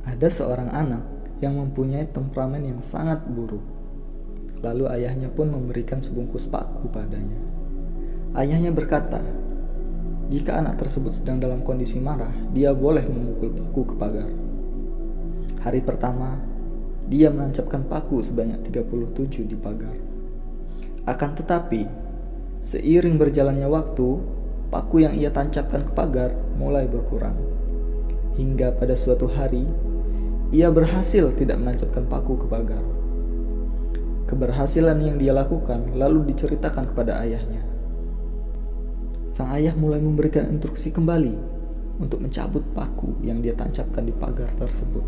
Ada seorang anak yang mempunyai temperamen yang sangat buruk. Lalu ayahnya pun memberikan sebungkus paku padanya. Ayahnya berkata, jika anak tersebut sedang dalam kondisi marah, dia boleh memukul paku ke pagar. Hari pertama, dia menancapkan paku sebanyak 37 di pagar. Akan tetapi, seiring berjalannya waktu, paku yang ia tancapkan ke pagar mulai berkurang. Hingga pada suatu hari, ia berhasil tidak menancapkan paku ke pagar. Keberhasilan yang dia lakukan lalu diceritakan kepada ayahnya. Sang ayah mulai memberikan instruksi kembali untuk mencabut paku yang dia tancapkan di pagar tersebut.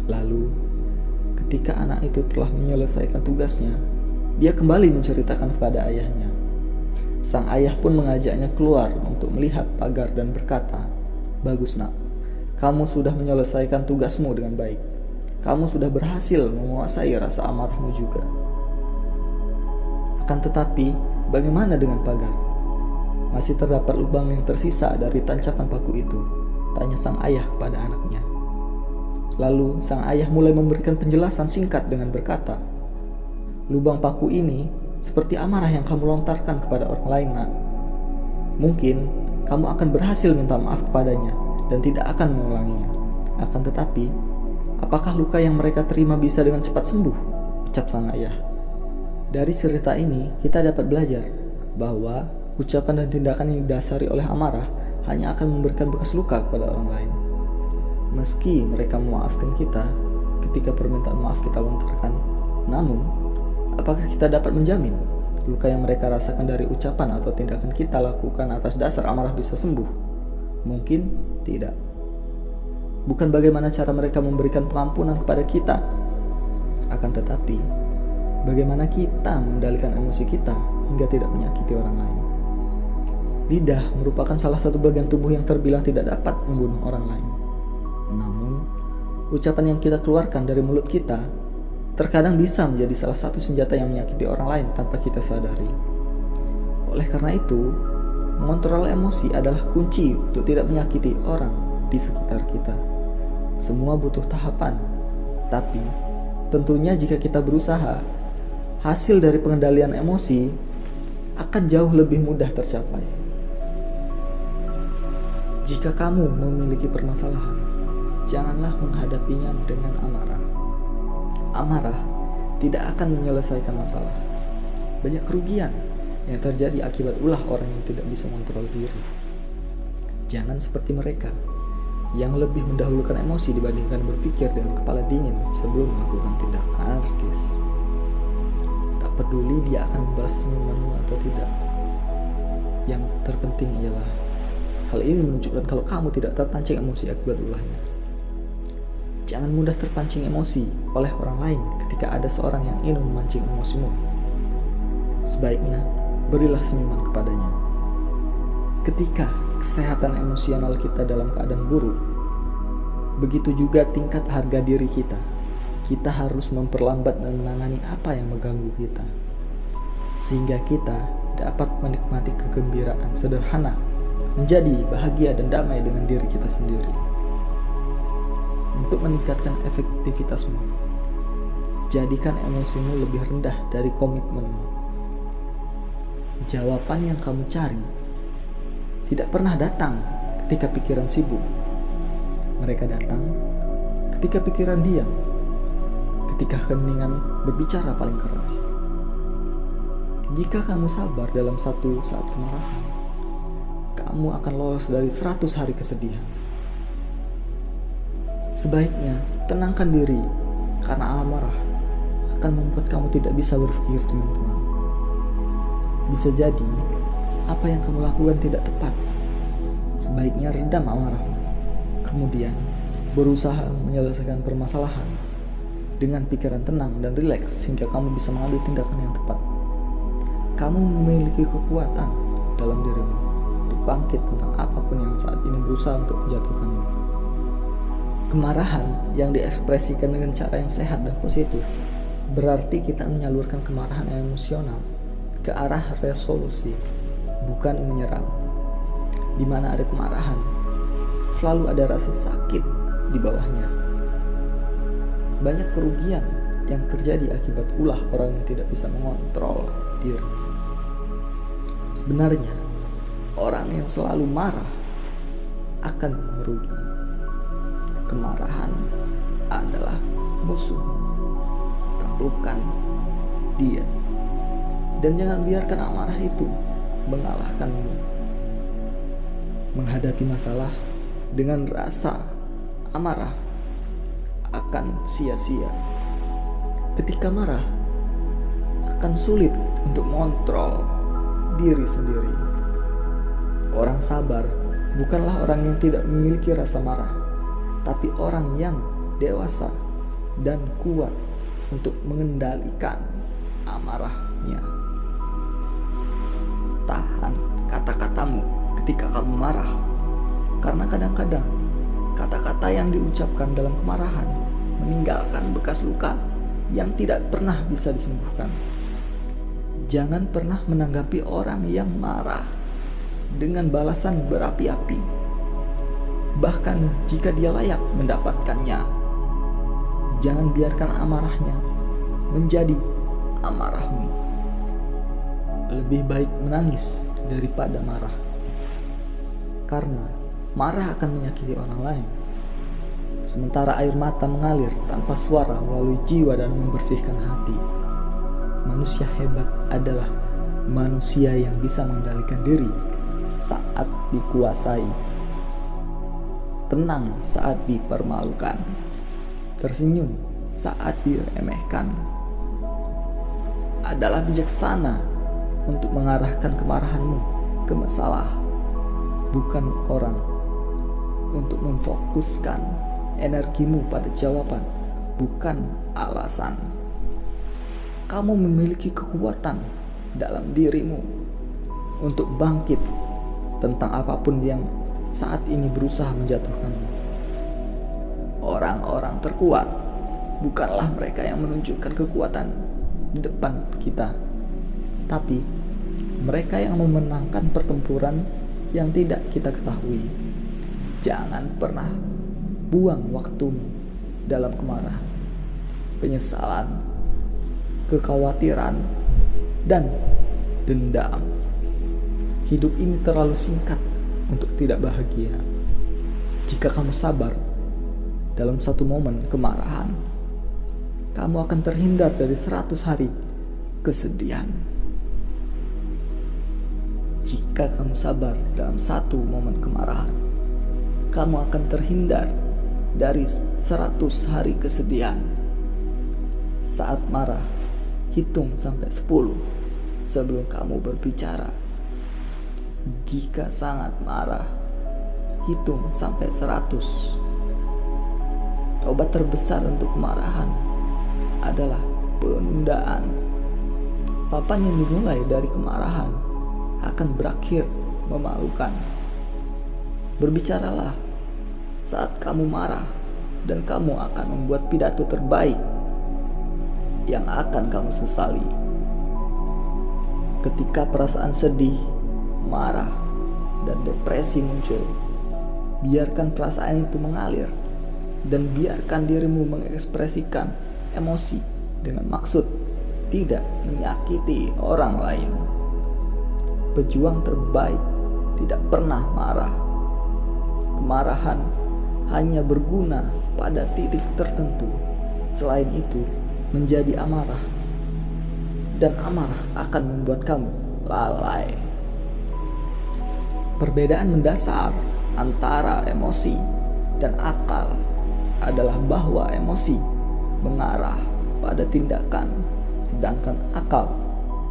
Lalu, ketika anak itu telah menyelesaikan tugasnya, dia kembali menceritakan kepada ayahnya. Sang ayah pun mengajaknya keluar untuk melihat pagar dan berkata, "Bagus nak, kamu sudah menyelesaikan tugasmu dengan baik. Kamu sudah berhasil menguasai rasa amarahmu juga. Akan tetapi, bagaimana dengan pagar? Masih terdapat lubang yang tersisa dari tancapan paku itu," tanya sang ayah kepada anaknya. Lalu sang ayah mulai memberikan penjelasan singkat dengan berkata, "Lubang paku ini seperti amarah yang kamu lontarkan kepada orang lain, nak. Mungkin kamu akan berhasil minta maaf kepadanya dan tidak akan mengulanginya. Akan tetapi, apakah luka yang mereka terima bisa dengan cepat sembuh?" ucap sang ayah. Dari cerita ini, kita dapat belajar bahwa ucapan dan tindakan yang didasari oleh amarah hanya akan memberikan bekas luka kepada orang lain. Meski mereka memaafkan kita ketika permintaan maaf kita lontarkan, namun, apakah kita dapat menjamin luka yang mereka rasakan dari ucapan atau tindakan kita lakukan atas dasar amarah bisa sembuh? Mungkin tidak. Bukan bagaimana cara mereka memberikan pengampunan kepada kita, akan tetapi bagaimana kita mengendalikan emosi kita hingga tidak menyakiti orang lain. Lidah merupakan salah satu bagian tubuh yang terbilang tidak dapat membunuh orang lain. Namun, ucapan yang kita keluarkan dari mulut kita terkadang bisa menjadi salah satu senjata yang menyakiti orang lain tanpa kita sadari. Oleh karena itu, mengontrol emosi adalah kunci untuk tidak menyakiti orang di sekitar kita. Semua butuh tahapan, tapi tentunya jika kita berusaha, hasil dari pengendalian emosi akan jauh lebih mudah tercapai. Jika kamu memiliki permasalahan, janganlah menghadapinya dengan amarah. Amarah tidak akan menyelesaikan masalah. Banyak kerugian yang terjadi akibat ulah orang yang tidak bisa mengontrol diri. Jangan seperti mereka yang lebih mendahulukan emosi dibandingkan berpikir dengan kepala dingin sebelum melakukan tindakan anarkis. Tak peduli dia akan membalas senyumanmu atau tidak. Yang terpenting ialah hal ini menunjukkan kalau kamu tidak terpancing emosi akibat ulahnya. Jangan mudah terpancing emosi oleh orang lain ketika ada seorang yang ingin memancing emosimu. Sebaiknya berilah senyuman kepadanya. Ketika kesehatan emosional kita dalam keadaan buruk, begitu juga tingkat harga diri kita. Kita harus memperlambat dan menangani apa yang mengganggu kita, sehingga kita dapat menikmati kegembiraan sederhana, menjadi bahagia dan damai dengan diri kita sendiri. Untuk meningkatkan efektivitasmu, jadikan emosimu lebih rendah dari komitmenmu. Jawaban yang kamu cari tidak pernah datang ketika pikiran sibuk. Mereka datang ketika pikiran diam, ketika keheningan berbicara paling keras. Jika kamu sabar dalam satu saat kemarahan, kamu akan lolos dari 100 hari kesedihan. Sebaiknya tenangkan diri, karena amarah akan membuat kamu tidak bisa berpikir dengan tenang. Bisa jadi apa yang kamu lakukan tidak tepat. Sebaiknya redam amarahmu, kemudian berusaha menyelesaikan permasalahan dengan pikiran tenang dan rileks hingga kamu bisa mengambil tindakan yang tepat. Kamu memiliki kekuatan dalam dirimu untuk bangkit tentang apapun yang saat ini berusaha untuk menjatuhkanmu. Kemarahan yang diekspresikan dengan cara yang sehat dan positif berarti kita menyalurkan kemarahan emosional ke arah resolusi, bukan menyerang. Di mana ada kemarahan, selalu ada rasa sakit di bawahnya. banyak kerugian yang terjadi akibat ulah orang yang tidak bisa mengontrol diri. Sebenarnya, orang yang selalu marah akan merugi. Kemarahan adalah musuh. Taklukkan dia. Dan jangan biarkan amarah itu mengalahkanmu. Menghadapi masalah dengan rasa amarah akan sia-sia. Ketika marah, akan sulit untuk mengontrol diri sendiri. Orang sabar bukanlah orang yang tidak memiliki rasa marah, tapi orang yang dewasa dan kuat untuk mengendalikan amarahnya. Tahan kata-katamu ketika kamu marah, karena kadang-kadang kata-kata yang diucapkan dalam kemarahan meninggalkan bekas luka yang tidak pernah bisa disembuhkan. Jangan pernah menanggapi orang yang marah dengan balasan berapi-api, bahkan jika dia layak mendapatkannya. Jangan biarkan amarahnya menjadi amarahmu. Lebih baik menangis daripada marah, karena marah akan menyakiti orang lain, sementara air mata mengalir tanpa suara melalui jiwa dan membersihkan hati. Manusia hebat adalah manusia yang bisa mengendalikan diri saat dikuasai, tenang saat dipermalukan, tersenyum saat diremehkan. Adalah bijaksana untuk mengarahkan kemarahanmu ke masalah, bukan orang. Untuk memfokuskan energimu pada jawaban, bukan alasan. Kamu memiliki kekuatan dalam dirimu untuk bangkit tentang apapun yang saat ini berusaha menjatuhkanmu. Orang-orang terkuat bukanlah mereka yang menunjukkan kekuatan di depan kita, tapi mereka yang memenangkan pertempuran yang tidak kita ketahui. Jangan pernah buang waktumu dalam kemarahan, penyesalan, kekhawatiran, dan dendam. Hidup ini terlalu singkat untuk tidak bahagia. Jika kamu sabar dalam satu momen kemarahan, kamu akan terhindar dari 100 hari kesedihan. Jika kamu sabar dalam satu momen kemarahan, kamu akan terhindar dari 100 hari kesedihan. Saat marah, hitung sampai 10 sebelum kamu berbicara. Jika sangat marah, hitung sampai 100. Obat terbesar untuk kemarahan adalah penundaan. Papan yang dimulai dari kemarahan akan berakhir memalukan. Berbicaralah saat kamu marah, dan kamu akan membuat pidato terbaik yang akan kamu sesali. Ketika perasaan sedih, marah, dan depresi muncul, biarkan perasaan itu mengalir dan biarkan dirimu mengekspresikan emosi dengan maksud tidak menyakiti orang lain. Pejuang terbaik tidak pernah marah. Kemarahan hanya berguna pada titik tertentu. Selain itu, menjadi amarah, dan amarah akan membuat kamu lalai. Perbedaan mendasar antara emosi dan akal adalah bahwa emosi mengarah pada tindakan, sedangkan akal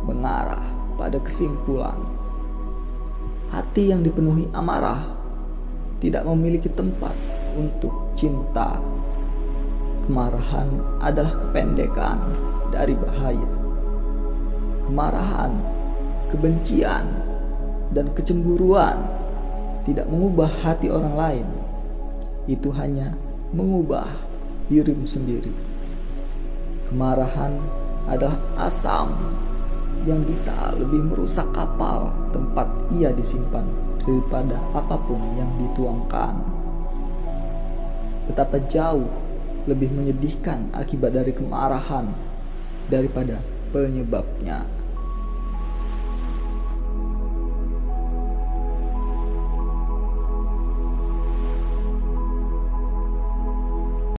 mengarah pada kesimpulan. Hati yang dipenuhi amarah tidak memiliki tempat untuk cinta. Kemarahan adalah kependekan dari bahaya. Kemarahan, kebencian, dan kecemburuan tidak mengubah hati orang lain. Itu hanya mengubah dirimu sendiri. Kemarahan adalah asam yang bisa lebih merusak kapal tempat ia disimpan daripada apapun yang dituangkan. Betapa jauh lebih menyedihkan akibat dari kemarahan daripada penyebabnya.